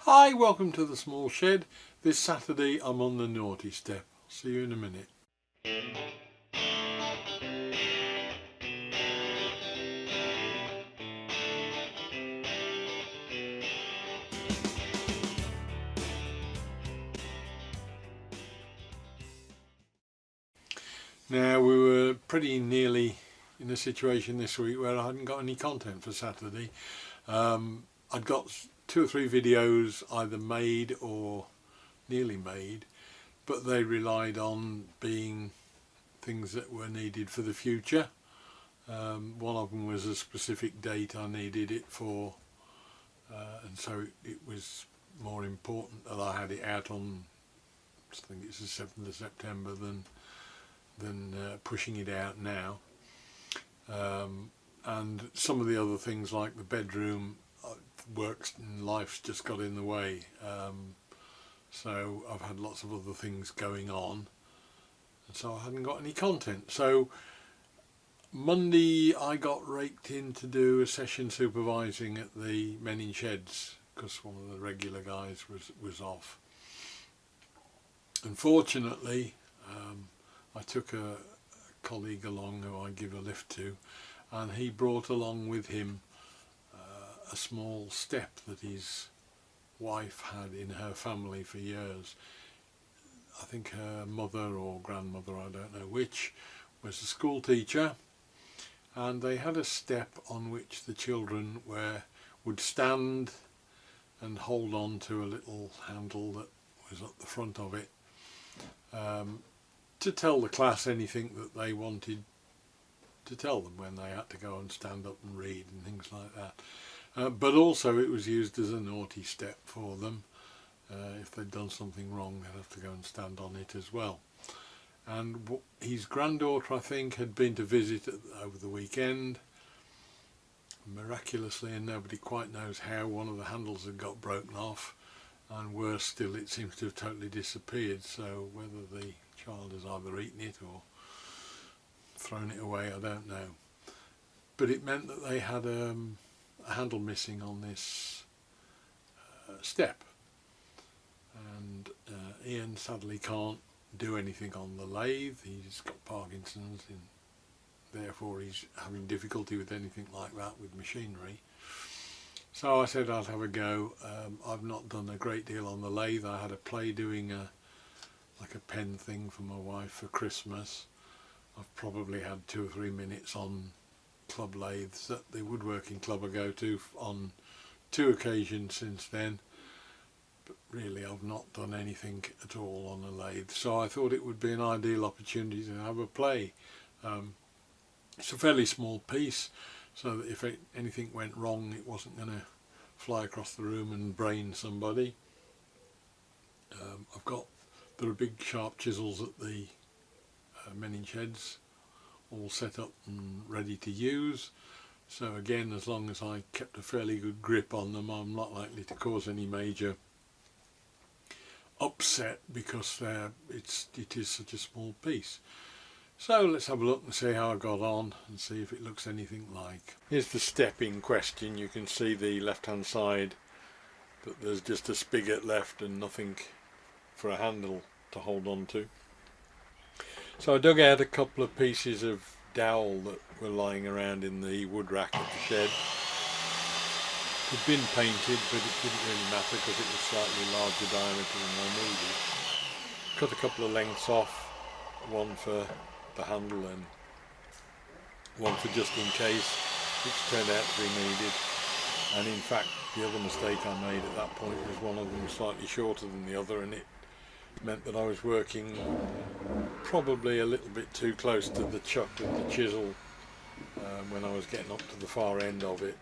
Hi, welcome to the small shed. This Saturday I'm on the naughty step. I'll see you in a minute. Now, we were pretty nearly in a situation this week where I hadn't got any content for Saturday. I'd got 2 or 3 videos either made or nearly made, but they relied on being things that were needed for the future. One of them was a specific date I needed it for, and so it was more important that I had it out on, I think it's the 7th of September, than pushing it out now. And some of the other things like the bedroom, works and life's just got in the way, so I've had lots of other things going on, and so I hadn't got any content. So Monday I got raked in to do a session supervising at the Men in Sheds because one of the regular guys was off. Unfortunately, I took a colleague along who I give a lift to, and he brought along with him a small step that his wife had in her family for years. I think her mother or grandmother, I don't know which, was a school teacher, and they had a step on which the children would stand and hold on to a little handle that was at the front of it, to tell the class anything that they wanted to tell them when they had to go and stand up and read and things like that. But also it was used as a naughty step for them. If they'd done something wrong, they'd have to go and stand on it as well. And his granddaughter, I think, had been to visit over the weekend. Miraculously, and nobody quite knows how, one of the handles had got broken off, and worse still, it seems to have totally disappeared. So whether the child has either eaten it or thrown it away, I don't know. But it meant that they had a handle missing on this step, and Ian sadly can't do anything on the lathe. He's got Parkinson's, and therefore he's having difficulty with anything like that with machinery. So I said I'd have a go. I've not done a great deal on the lathe. I had a play doing like a pen thing for my wife for Christmas. I've probably had 2 or 3 minutes on club lathes at the woodworking club I go to on 2 occasions since then, but really I've not done anything at all on a lathe. So I thought it would be an ideal opportunity to have a play. It's a fairly small piece, so that if anything went wrong, it wasn't going to fly across the room and brain somebody. There are big sharp chisels at the Men in Sheds, all set up and ready to use. So again, as long as I kept a fairly good grip on them, I'm not likely to cause any major upset because it is such a small piece. So let's have a look and see how I got on and see if it looks anything like. Here's the step in question. You can see the left hand side that there's just a spigot left and nothing for a handle to hold on to. So I dug out a couple of pieces of dowel that were lying around in the wood rack at the shed. It had been painted, but it didn't really matter because it was slightly larger diameter than I needed. Cut a couple of lengths off, one for the handle and one for just in case, which turned out to be needed. And in fact, the other mistake I made at that point was one of them was slightly shorter than the other, and it meant that I was working probably a little bit too close to the chuck with the chisel when I was getting up to the far end of it.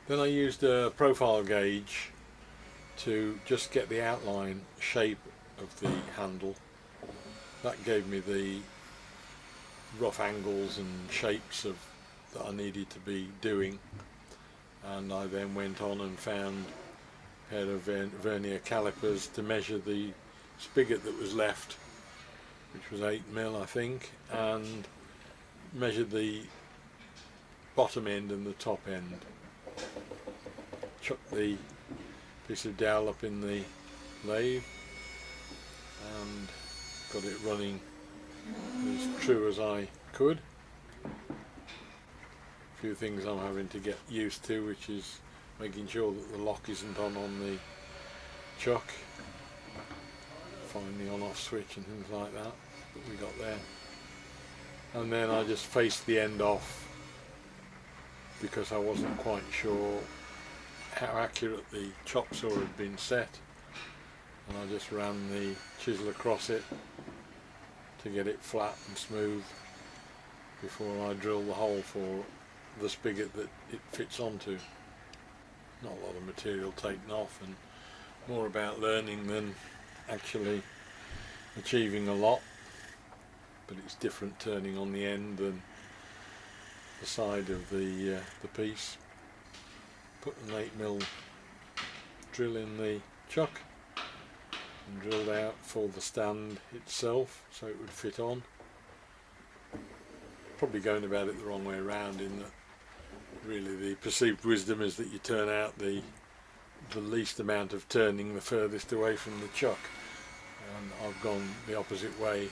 Then I used a profile gauge to just get the outline shape of the handle. That gave me the rough angles and shapes that I needed to be doing, and I then went on and found a pair of vernier calipers to measure the spigot that was left, which was 8mm I think, and measured the bottom end and the top end. Chucked the piece of dowel up in the lathe and got it running as true as I could. A few things I'm having to get used to, which is making sure that the lock isn't on the chuck, find the on-off switch and things like that we got there. And then I just faced the end off because I wasn't quite sure how accurate the chop saw had been set, and I just ran the chisel across it to get it flat and smooth before I drill the hole for the spigot that it fits onto. Not a lot of material taken off, and more about learning than actually achieving a lot, but it's different turning on the end than the side of the piece. Put an 8mm drill in the chuck and drilled out for the stand itself so it would fit on. Probably going about it the wrong way around, in that really the perceived wisdom is that you turn out the least amount of turning the furthest away from the chuck, and I've gone the opposite way,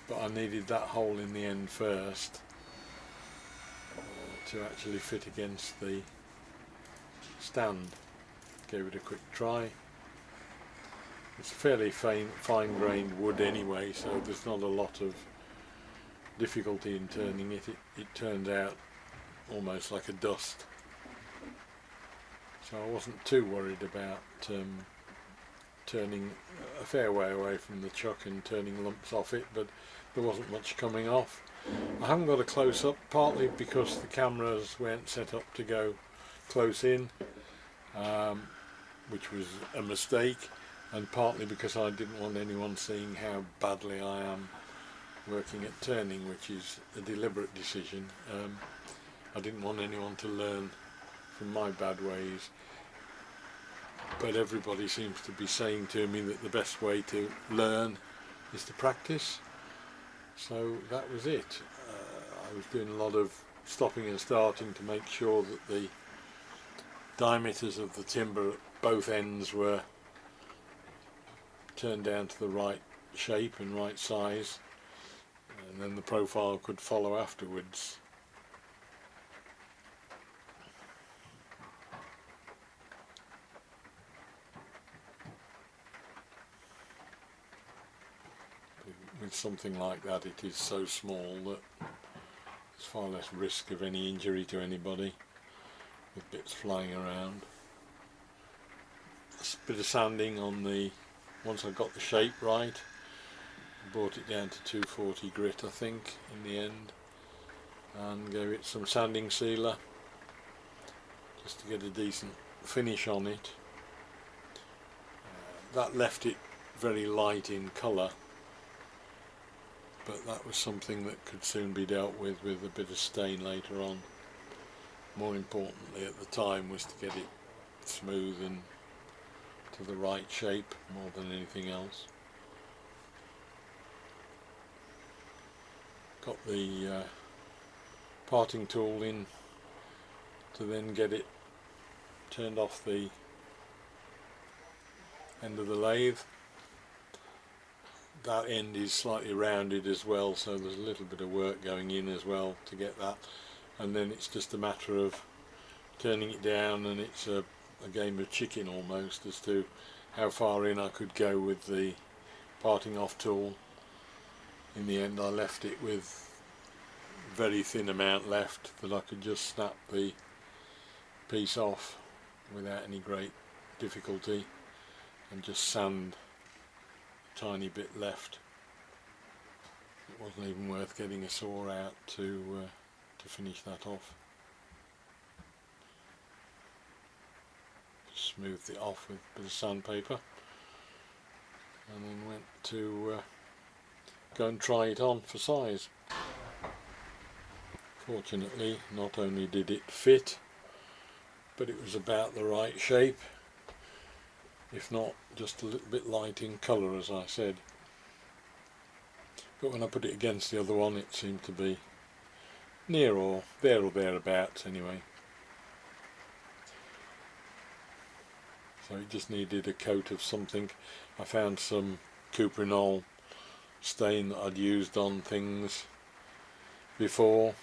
but I needed that hole in the end first to actually fit against the stand. Gave it a quick try. It's fairly fine-grained wood anyway, so there's not a lot of difficulty in turning it. It turns out almost like a dust, so I wasn't too worried about turning a fair way away from the chuck and turning lumps off it, but there wasn't much coming off. I haven't got a close-up, partly because the cameras weren't set up to go close in, which was a mistake, and partly because I didn't want anyone seeing how badly I am working at turning, which is a deliberate decision. I didn't want anyone to learn from my bad ways, but everybody seems to be saying to me that the best way to learn is to practice, so that was it. I was doing a lot of stopping and starting to make sure that the diameters of the timber at both ends were turned down to the right shape and right size, and then the profile could follow afterwards. With something like that, it is so small that there's far less risk of any injury to anybody with bits flying around. A bit of sanding on the, once I got the shape right, brought it down to 240 grit I think in the end, and gave it some sanding sealer just to get a decent finish on it. That left it very light in colour, but that was something that could soon be dealt with a bit of stain later on. More importantly at the time was to get it smooth and to the right shape more than anything else. Got the parting tool in to then get it turned off the end of the lathe. That end is slightly rounded as well, so there's a little bit of work going in as well to get that, and then it's just a matter of turning it down, and it's a game of chicken almost as to how far in I could go with the parting off tool. In the end I left it with a very thin amount left that I could just snap the piece off without any great difficulty and just sand a tiny bit left. It wasn't even worth getting a saw out to finish that off. Just smoothed it off with a bit of sandpaper and then went to go and try it on for size. Fortunately, not only did it fit, but it was about the right shape, if not just a little bit light in colour, as I said. But when I put it against the other one, it seemed to be near or thereabouts anyway. so it just needed a coat of something. I found some cuprinol stain that I'd used on things before,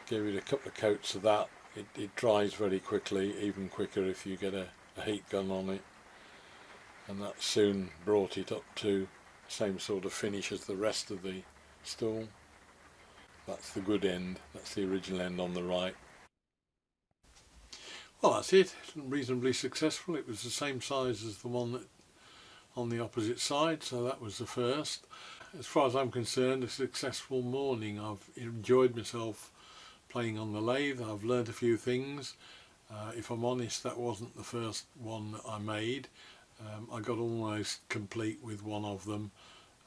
gave it a couple of coats of that. It dries very quickly, even quicker if you get a heat gun on it, and that soon brought it up to the same sort of finish as the rest of the stool. That's the good end, that's the original end on the right. Well, that's it, reasonably successful. It was the same size as the one that on the opposite side, so that was the first. As far as I'm concerned, a successful morning. I've enjoyed myself playing on the lathe. I've learnt a few things. If I'm honest, that wasn't the first one that I made. I got almost complete with one of them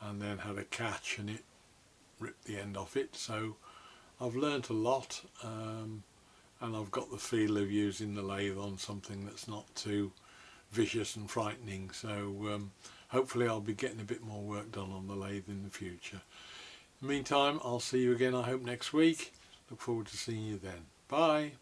and then had a catch and it ripped the end off it. So I've learnt a lot, and I've got the feel of using the lathe on something that's not too vicious and frightening. So hopefully I'll be getting a bit more work done on the lathe in the future. In the meantime, I'll see you again, I hope, next week. Look forward to seeing you then. Bye.